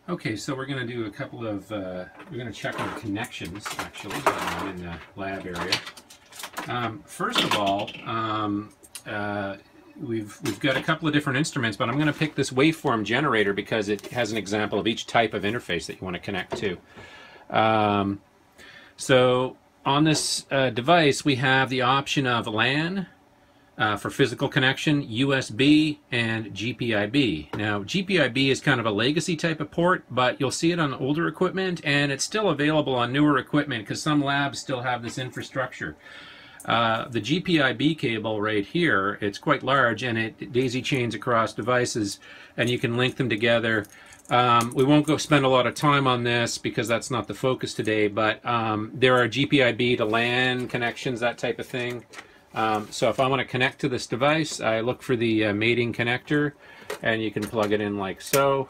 Okay, so we're going to do a couple of, we're going to check on connections, actually, in the lab area. First of all, we've got a couple of different instruments, but I'm going to pick this waveform generator because it has an example of each type of interface that you want to connect to. So on this device, we have the option of LAN, for physical connection, USB, and GPIB. Now, GPIB is kind of a legacy type of port, but you'll see it on older equipment, and it's still available on newer equipment because some labs still have this infrastructure. The GPIB cable right here, it's quite large, and it daisy chains across devices, and you can link them together. We won't go spend a lot of time on this because that's not the focus today, but there are GPIB to LAN connections, that type of thing. So if I want to connect to this device, I look for the mating connector, and you can plug it in like so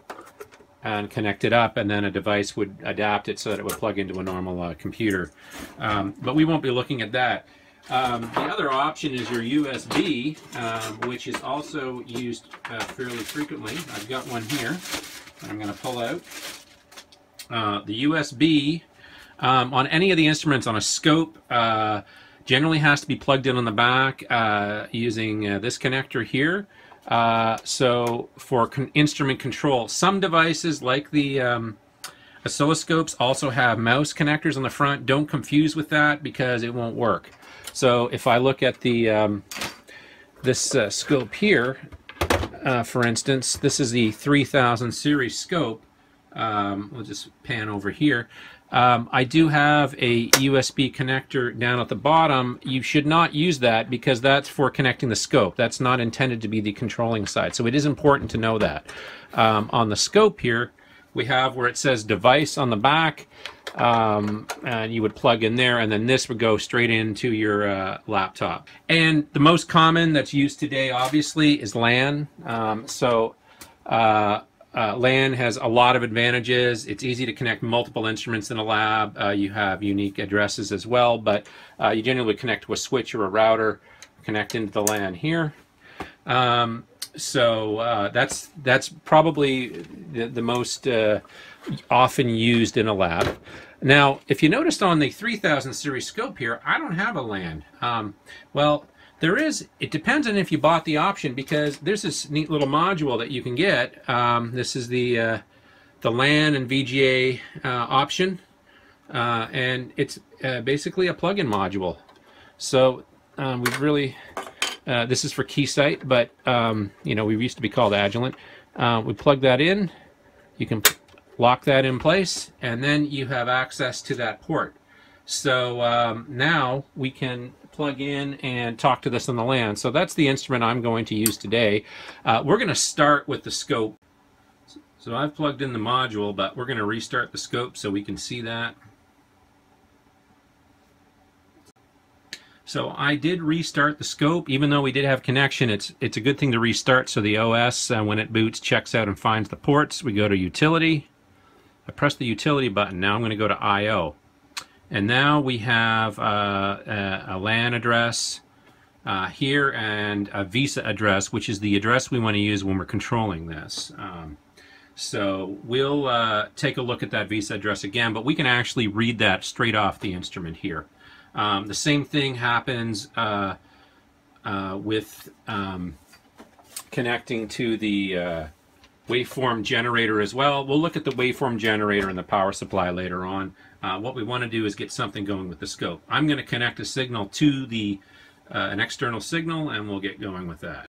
and connect it up, and then a device would adapt it so that it would plug into a normal computer. But we won't be looking at that. The other option is your USB, which is also used fairly frequently. I've got one here that I'm going to pull out. The USB on any of the instruments on a scope generally has to be plugged in on the back using this connector here. So for instrument control, some devices like the oscilloscopes also have mouse connectors on the front. Don't confuse with that because it won't work. So if I look at the this scope here, for instance, this is the 3000 series scope. We'll just pan over here. I do have a USB connector down at the bottom. You should not use that because that's for connecting the scope. That's not intended to be the controlling side. So it is important to know that. On the scope here, we have where it says device on the back, and you would plug in there, and then this would go straight into your laptop. And the most common that's used today, obviously, is LAN. LAN has a lot of advantages. It's easy to connect multiple instruments in a lab. You have unique addresses as well, but you generally connect to a switch or a router, connect into the LAN here. That's probably the most often used in a lab. Now, if you noticed on the 3000 series scope here, I don't have a LAN. Well, there is, it depends on if you bought the option, because there's this neat little module that you can get. This is the LAN and VGA option, and it's basically a plug-in module. So we've really, this is for Keysight, but you know, we used to be called Agilent. We plug that in, you can lock that in place, and then you have access to that port. So now we can plug in and talk to this on the LAN. So that's the instrument I'm going to use today. We're going to start with the scope. So I've plugged in the module, but we're going to restart the scope so we can see that. So I did restart the scope, even though we did have connection. It's a good thing to restart so the OS, when it boots, checks out and finds the ports. We go to Utility. I press the Utility button. Now I'm going to go to I/O. And now we have a LAN address here and a VISA address, which is the address we want to use when we're controlling this. So we'll take a look at that VISA address again, but we can actually read that straight off the instrument here. The same thing happens with connecting to the waveform generator as well. We'll look at the waveform generator and the power supply later on. What we want to do is get something going with the scope. I'm going to connect a signal to the an external signal, and we'll get going with that.